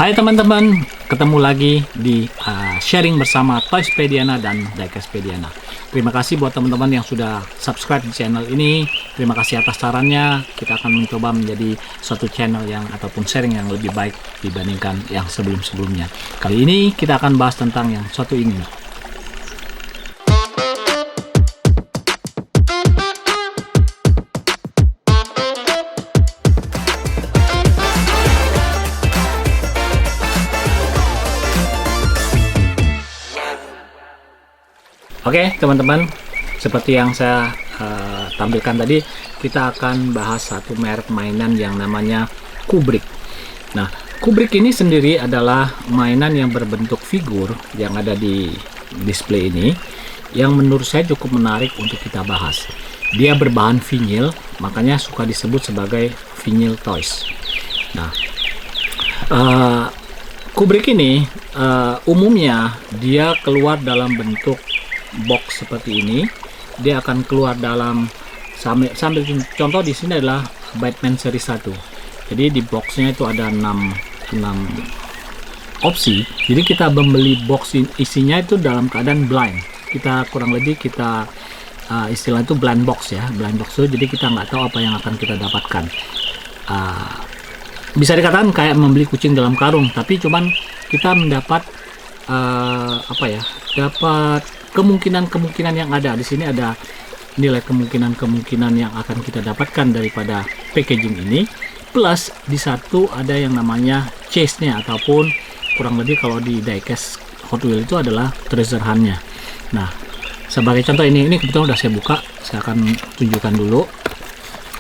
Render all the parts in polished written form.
Hai teman-teman, ketemu lagi di sharing bersama Toyspediana dan Diecastpediana. Terima kasih buat teman-teman yang sudah subscribe di channel ini. Terima kasih atas sarannya. Kita akan mencoba menjadi suatu channel yang ataupun sharing yang lebih baik dibandingkan yang sebelum-sebelumnya. Kali ini kita akan bahas tentang yang satu ini. Oke teman-teman, seperti yang saya tampilkan tadi, kita akan bahas satu merek mainan yang namanya Kubrick. Nah, Kubrick ini sendiri adalah mainan yang berbentuk figur yang ada di display ini, yang menurut saya cukup menarik untuk kita bahas. Dia berbahan vinyl, makanya suka disebut sebagai vinyl toys. Nah, Kubrick ini umumnya dia keluar dalam bentuk box seperti ini. Dia akan keluar dalam sambil contoh di sini adalah Batman seri 1. Jadi di boxnya itu ada 6 opsi. Jadi kita membeli box isinya itu dalam keadaan blind. Kita kurang lebih istilah itu blind box ya. Blind box itu jadi kita nggak tahu apa yang akan kita dapatkan. Bisa dikatakan kayak membeli kucing dalam karung, tapi cuman kita mendapat dapat kemungkinan yang ada di sini. Ada nilai kemungkinan yang akan kita dapatkan daripada packaging ini, plus di satu ada yang namanya chase-nya, ataupun kurang lebih kalau di diecast Hot Wheels itu adalah treasure hunt-nya. Nah, sebagai contoh ini kebetulan udah saya buka, saya akan tunjukkan dulu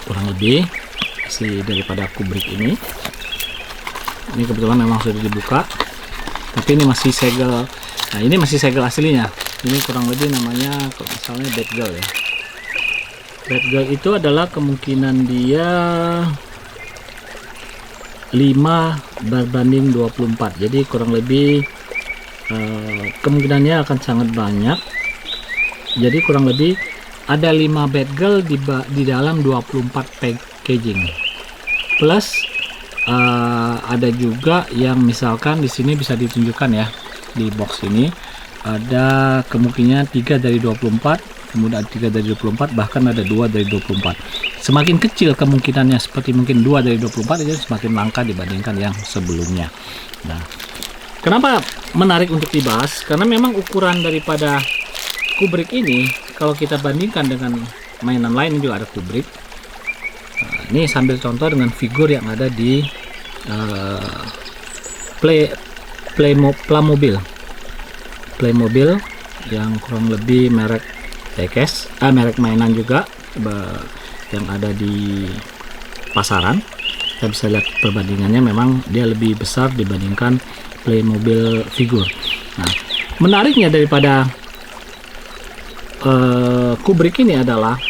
kurang lebih si daripada Kubrick ini. Ini kebetulan memang sudah dibuka, tapi ini masih segel. Nah, ini masih segel aslinya. Ini kurang lebih namanya kalau misalnya Bad Girl ya. Bad Girl itu adalah kemungkinan dia 5 berbanding 24. Jadi kurang lebih kemungkinannya akan sangat banyak. Jadi kurang lebih ada 5 Bad Girl di dalam 24 packaging. Plus ada juga yang misalkan di sini bisa ditunjukkan ya, di box ini ada kemungkinan 3 dari 24, kemudian 3 dari 24, bahkan ada 2 dari 24. Semakin kecil kemungkinannya, seperti mungkin 2 dari 24, itu semakin langka dibandingkan yang sebelumnya. Nah, kenapa menarik untuk dibahas? Karena memang ukuran daripada Kubrick ini, kalau kita bandingkan dengan mainan lain juga ada Kubrick. Nah, ini sambil contoh dengan figur yang ada di Playmobil yang kurang lebih merek diecast, merek mainan juga yang ada di pasaran. Kita bisa lihat perbandingannya, memang dia lebih besar dibandingkan Playmobil figur. Nah, menariknya daripada Kubrick ini adalah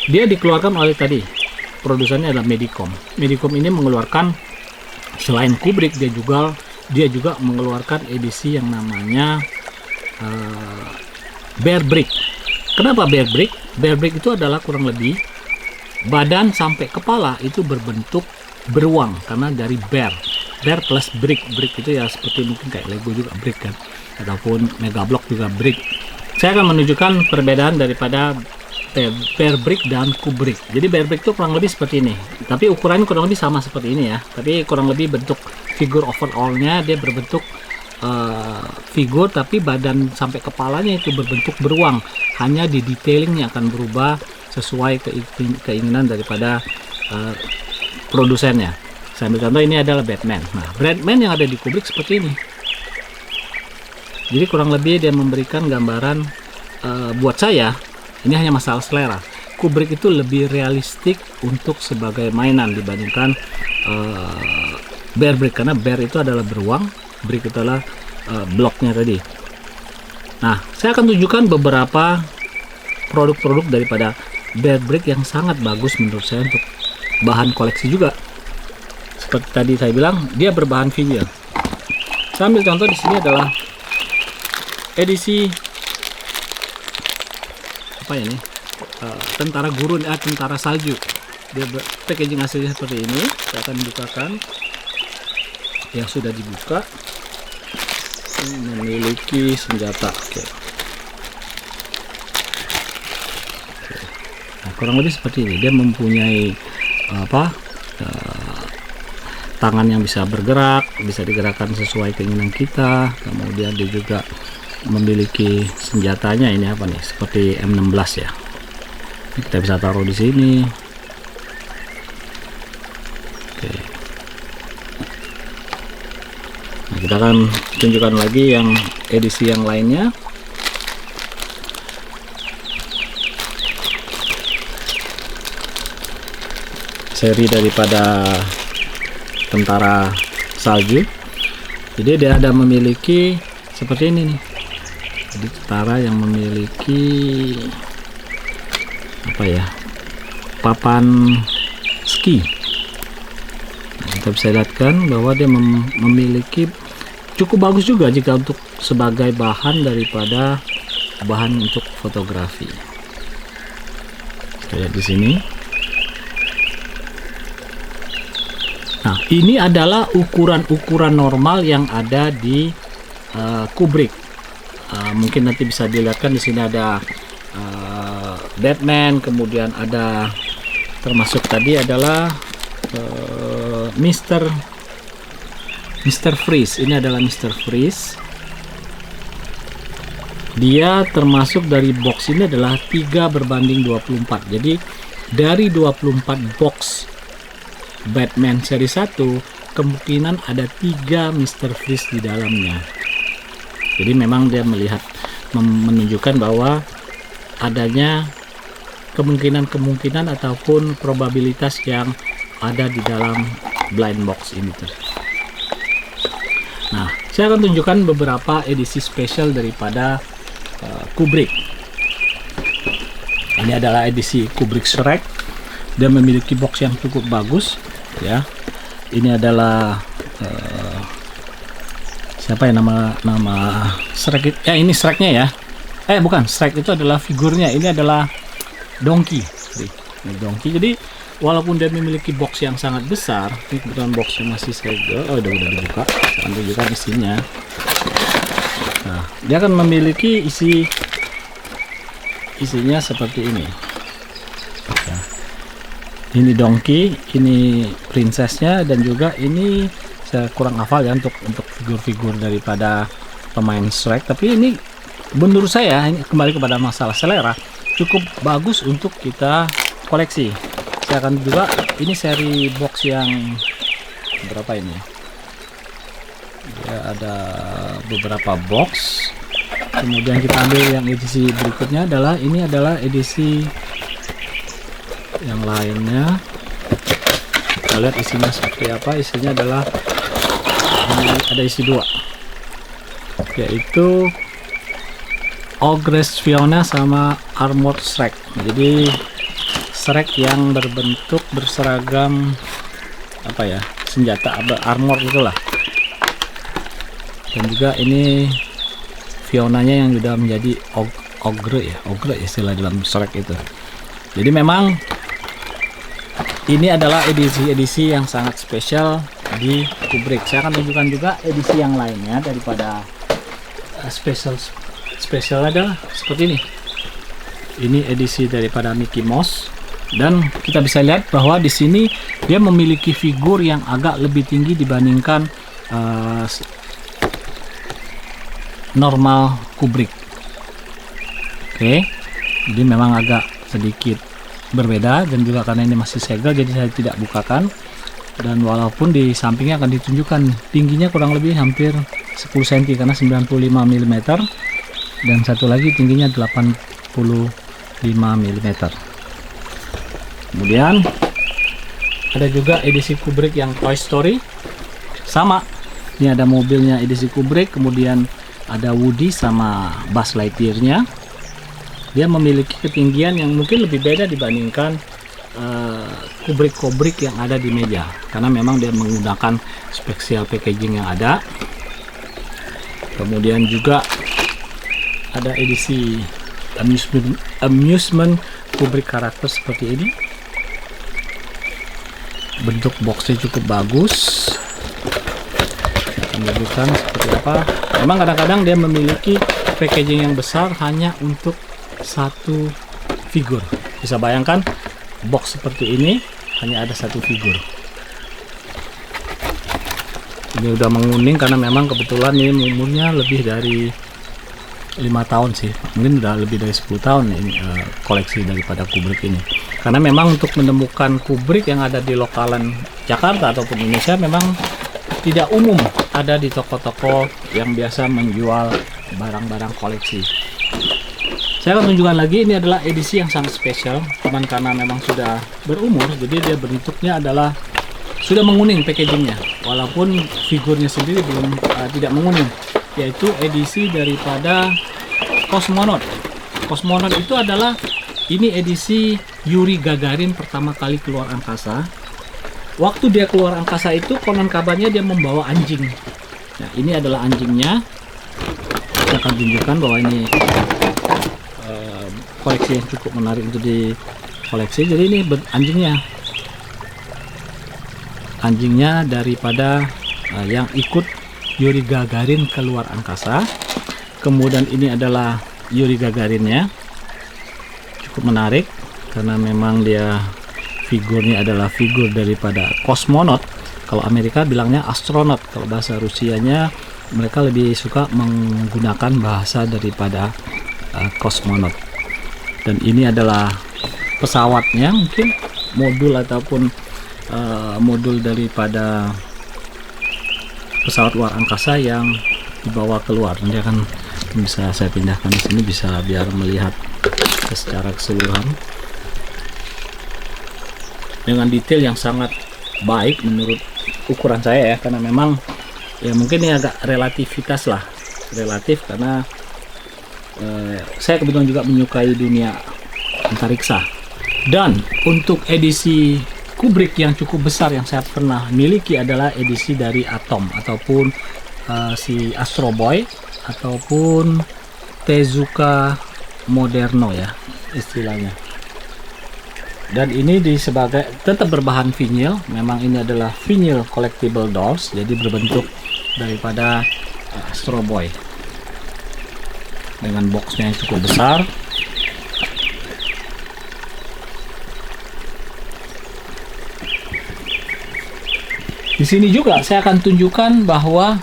dia dikeluarkan oleh tadi produsennya adalah Medicom. Medicom ini mengeluarkan, selain Kubrick, dia juga mengeluarkan edisi yang namanya Bear Brick. Kenapa Bear Brick? Bear Brick itu adalah kurang lebih badan sampai kepala itu berbentuk beruang karena dari bear plus brick. Brick itu ya seperti mungkin kayak Lego juga brick kan, ataupun Mega Block juga brick. Saya akan menunjukkan perbedaan daripada Bear Brick dan Kubrick. Jadi Bear Brick itu kurang lebih seperti ini, tapi ukurannya kurang lebih sama seperti ini ya, tapi kurang lebih bentuk figur overallnya dia berbentuk figur, tapi badan sampai kepalanya itu berbentuk beruang. Hanya di detailingnya akan berubah sesuai keinginan daripada produsennya. Saya ambil contoh, ini adalah Batman. Nah, Batman yang ada di Kubrick seperti ini. Jadi kurang lebih dia memberikan gambaran, buat saya ini hanya masalah selera. Kubrick itu lebih realistik untuk sebagai mainan dibandingkan Bear Brick, karena Bear itu adalah beruang, Brick itu adalah bloknya tadi. Nah, saya akan tunjukkan beberapa produk-produk daripada Bear Brick yang sangat bagus menurut saya untuk bahan koleksi juga. Seperti tadi saya bilang, dia berbahan vinyl. Saya ambil contoh di sini adalah edisi apa ini? Tentara gurun, tentara salju. Dia packaging aslinya seperti ini. Saya akan bukakan. yang sudah dibuka. Memiliki senjata. Oke. Nah, kurang lebih seperti ini. Dia mempunyai tangan yang bisa bergerak, bisa digerakkan sesuai keinginan kita. Kemudian dia juga memiliki senjatanya, ini apa nih, seperti M16 ya. Kita bisa taruh di sini. Oke. Nah, kita akan tunjukkan lagi yang edisi yang lainnya. Seri daripada tentara salju. Jadi dia ada memiliki seperti ini nih. Jadi tentara yang memiliki apa ya, papan ski. Nah, kita bisa lihatkan bahwa dia memiliki cukup bagus juga jika untuk sebagai bahan daripada bahan untuk fotografi. Kita lihat di sini. Nah, ini adalah ukuran-ukuran normal yang ada di Kubrick. Mungkin nanti bisa dilihatkan di sini ada Batman, kemudian ada termasuk tadi adalah Mr. Freeze. Ini adalah Mr. Freeze. Dia termasuk dari box ini adalah 3:24. Jadi dari 24 box Batman seri 1 kemungkinan ada 3 Mr. Freeze di dalamnya. Jadi memang dia menunjukkan bahwa adanya kemungkinan ataupun probabilitas yang ada di dalam blind box ini. Nah, saya akan tunjukkan beberapa edisi spesial daripada Kubrick. Ini adalah edisi Kubrick Shrek. Dia memiliki box yang cukup bagus ya. Ini adalah siapa ya nama Shrek? Ya, ini Shreknya ya. Bukan, Shrek itu adalah figurnya. Ini adalah Donkey. Ini Donkey. Jadi walaupun dia memiliki box yang sangat besar, ini kebetulan boxnya masih segel. Udah dibuka. Saya tunjukkan isinya. Nah, dia akan memiliki isinya seperti ini. Ya. Ini Donkey, ini princessnya, dan juga ini saya kurang hafal ya untuk figur-figur daripada pemain Shrek. Tapi ini menurut saya, kembali kepada masalah selera, cukup bagus untuk kita koleksi. Saya akan juga, ini seri box yang berapa ini? Ya, ada beberapa box. Kemudian kita ambil yang edisi berikutnya adalah ini adalah edisi yang lainnya. Kita lihat isinya seperti apa. Isinya adalah ini ada isi 2, yaitu Ogress Fiona sama Armored Shrek. Jadi Shrek yang berbentuk berseragam apa ya, senjata armor itulah. Dan juga ini Fionanya yang sudah menjadi ogre istilah dalam Shrek itu. Jadi memang ini adalah edisi yang sangat spesial di Kubrick. Saya akan tunjukkan juga edisi yang lainnya daripada spesial adalah seperti ini. Ini edisi daripada Mickey Mouse, dan kita bisa lihat bahwa di sini dia memiliki figur yang agak lebih tinggi dibandingkan normal Kubrick. Oke, jadi memang agak sedikit berbeda, dan juga karena ini masih segel jadi saya tidak bukakan. Dan walaupun di sampingnya akan ditunjukkan tingginya kurang lebih hampir 10 cm karena 95 mm, dan satu lagi tingginya 85 mm. Kemudian ada juga edisi Kubrick yang Toy Story, sama. Ini ada mobilnya edisi Kubrick, kemudian ada Woody sama Buzz Lightyear-nya. Dia memiliki ketinggian yang mungkin lebih beda dibandingkan Kubrick yang ada di meja, karena memang dia menggunakan special packaging yang ada. Kemudian juga ada edisi amusement Kubrick karakter seperti ini. Bentuk boxnya cukup bagus. Menunjukkan seperti apa. Memang kadang-kadang dia memiliki packaging yang besar hanya untuk satu figur. Bisa bayangkan box seperti ini hanya ada satu figur. Ini udah menguning karena memang kebetulan ini umurnya lebih dari 5 tahun sih, mungkin udah lebih dari 10 tahun ini koleksi daripada Kubrick ini. Karena memang untuk menemukan Kubrick yang ada di lokalan Jakarta ataupun Indonesia memang tidak umum ada di toko-toko yang biasa menjual barang-barang koleksi. Saya akan tunjukkan lagi, ini adalah edisi yang sangat spesial, cuman karena memang sudah berumur, jadi dia bentuknya adalah sudah menguning packagingnya, walaupun figurnya sendiri belum tidak menguning, yaitu edisi daripada Cosmonaut. Cosmonaut itu adalah ini edisi Yuri Gagarin pertama kali keluar angkasa. Waktu dia keluar angkasa itu konon kabarnya dia membawa anjing. Nah, ini adalah anjingnya. Saya akan tunjukkan bahwa ini koleksi yang cukup menarik untuk dikoleksi. Jadi ini anjingnya daripada yang ikut Yuri Gagarin keluar angkasa. Kemudian ini adalah Yuri Gagarinnya, cukup menarik karena memang dia figurnya adalah figur daripada kosmonot. Kalau Amerika bilangnya astronot, kalau bahasa Rusianya mereka lebih suka menggunakan bahasa daripada kosmonot. Dan ini adalah pesawatnya, mungkin modul ataupun modul daripada pesawat luar angkasa yang dibawa keluar. Nanti akan bisa saya pindahkan di sini, bisa biar melihat secara keseluruhan dengan detail yang sangat baik menurut ukuran saya ya, karena memang ya mungkin ini agak relativitas lah, relatif karena saya kebetulan juga menyukai dunia antariksa. Dan untuk edisi Kubrick yang cukup besar yang saya pernah miliki adalah edisi dari Atom ataupun si Astro Boy ataupun Tezuka Moderno ya istilahnya. Dan ini sebagai tetap berbahan vinyl. Memang ini adalah vinyl collectible dolls, jadi berbentuk daripada Astro Boy dengan boxnya yang cukup besar. Di sini juga saya akan tunjukkan bahwa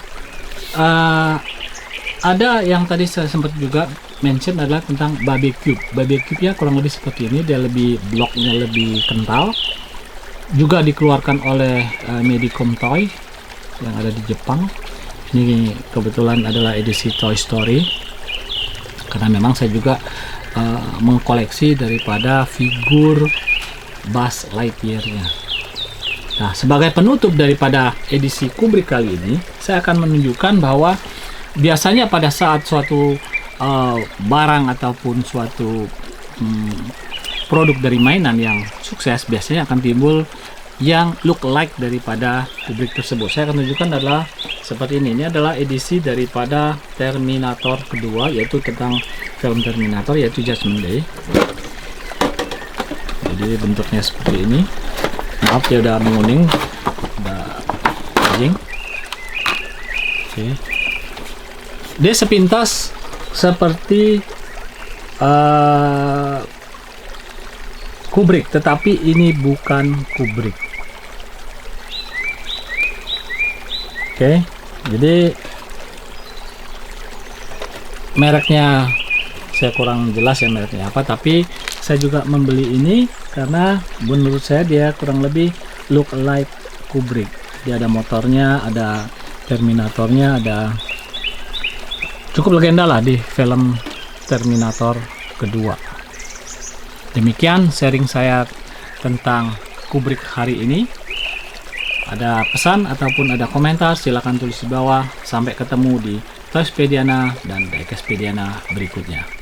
ada yang tadi saya sempat juga mention adalah tentang barbecue. Barbecue ya kurang lebih seperti ini, dia lebih bloknya lebih kental. Juga dikeluarkan oleh Medicom Toy yang ada di Jepang. Ini kebetulan adalah edisi Toy Story. Karena memang saya juga mengkoleksi daripada figur Buzz Lightyear-nya. Nah, sebagai penutup daripada edisi Kubrick kali ini, saya akan menunjukkan bahwa biasanya pada saat suatu barang ataupun suatu produk dari mainan yang sukses, biasanya akan timbul yang look like daripada Kubrick tersebut. Saya akan tunjukkan adalah seperti ini. Ini adalah edisi daripada Terminator kedua, yaitu tentang film Terminator, yaitu Judgment Day. Jadi bentuknya seperti ini. Maaf, dia udah menguning, udah anjing. Oke. Dia sepintas seperti Kubrick, tetapi ini bukan Kubrick. Oke, jadi mereknya saya kurang jelas ya mereknya apa, tapi saya juga membeli ini karena menurut saya dia kurang lebih look like Kubrick. Dia ada motornya, ada Terminatornya, ada cukup legenda lah di film Terminator kedua. Demikian sharing saya tentang Kubrick hari ini. Ada pesan ataupun ada komentar, silahkan tulis di bawah. Sampai ketemu di Toyspediana dan Diecastpediana berikutnya.